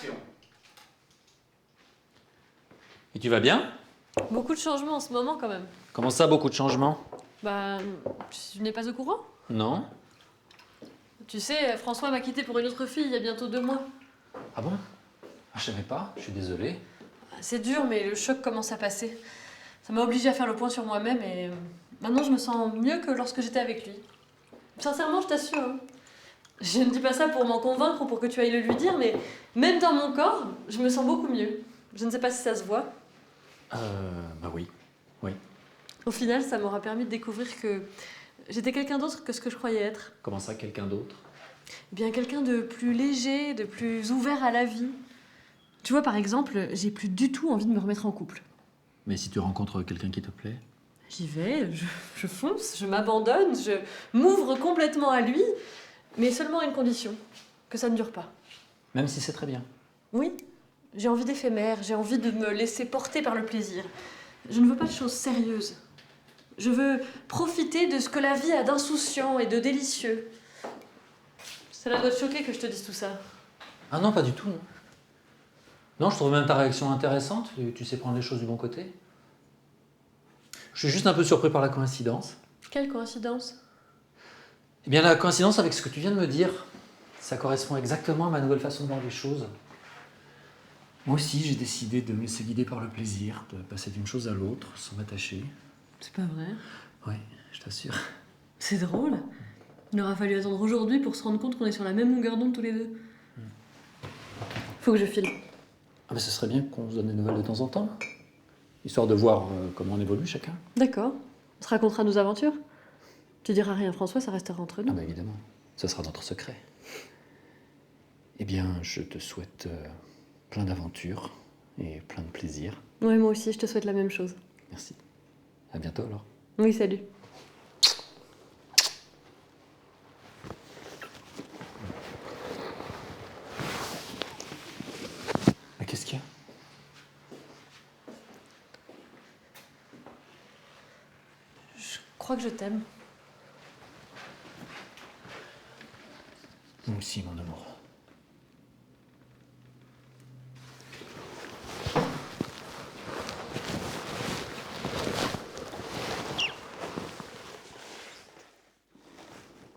Action. Et tu vas bien? Beaucoup de changements en ce moment quand même. Comment ça, beaucoup de changements? Bah, tu n'es pas au courant? Non? Tu sais, François m'a quitté pour une autre fille il y a bientôt 2 mois. Ah bon? Ah, je savais pas, je suis désolé. C'est dur, mais le choc commence à passer. Ça m'a obligée à faire le point sur moi-même et maintenant je me sens mieux que lorsque j'étais avec lui. Sincèrement, je t'assure. Hein. Je ne dis pas ça pour m'en convaincre ou pour que tu ailles le lui dire, mais même dans mon corps, je me sens beaucoup mieux. Je ne sais pas si ça se voit. Bah oui. Oui. Au final, ça m'aura permis de découvrir que j'étais quelqu'un d'autre que ce que je croyais être. Comment ça, quelqu'un d'autre? Eh bien, quelqu'un de plus léger, de plus ouvert à la vie. Tu vois, par exemple, j'ai plus du tout envie de me remettre en couple. Mais si tu rencontres quelqu'un qui te plaît? J'y vais, je fonce, je m'abandonne, je m'ouvre complètement à lui, mais seulement à une condition, que ça ne dure pas. Même si c'est très bien. Oui, j'ai envie d'éphémère, j'ai envie de me laisser porter par le plaisir. Je ne veux pas de choses sérieuses. Je veux profiter de ce que la vie a d'insouciant et de délicieux. Cela doit te choquer que je te dise tout ça. Ah non, pas du tout, non. Non, je trouve même ta réaction intéressante. Tu sais prendre les choses du bon côté. Je suis juste un peu surpris par la coïncidence. Quelle coïncidence. Eh bien, la coïncidence avec ce que tu viens de me dire, ça correspond exactement à ma nouvelle façon de voir les choses. Moi aussi, j'ai décidé de me laisser guider par le plaisir, de passer d'une chose à l'autre sans m'attacher. C'est pas vrai. Oui, je t'assure. C'est drôle. Il aura fallu attendre aujourd'hui pour se rendre compte qu'on est sur la même longueur d'onde tous les deux. Faut que je file. Ah, mais ce serait bien qu'on se donne des nouvelles de temps en temps, histoire de voir comment on évolue chacun. D'accord. On se racontera nos aventures. Tu diras rien à François, ça restera entre Ah nous. bah évidemment, ce sera notre secret. Eh bien, je te souhaite plein d'aventures et plein de plaisir. Ouais, moi aussi, je te souhaite la même chose. Merci. À bientôt alors. Oui, salut. Mais qu'est-ce qu'il y a? Je crois que je t'aime. Moi aussi, mon amour.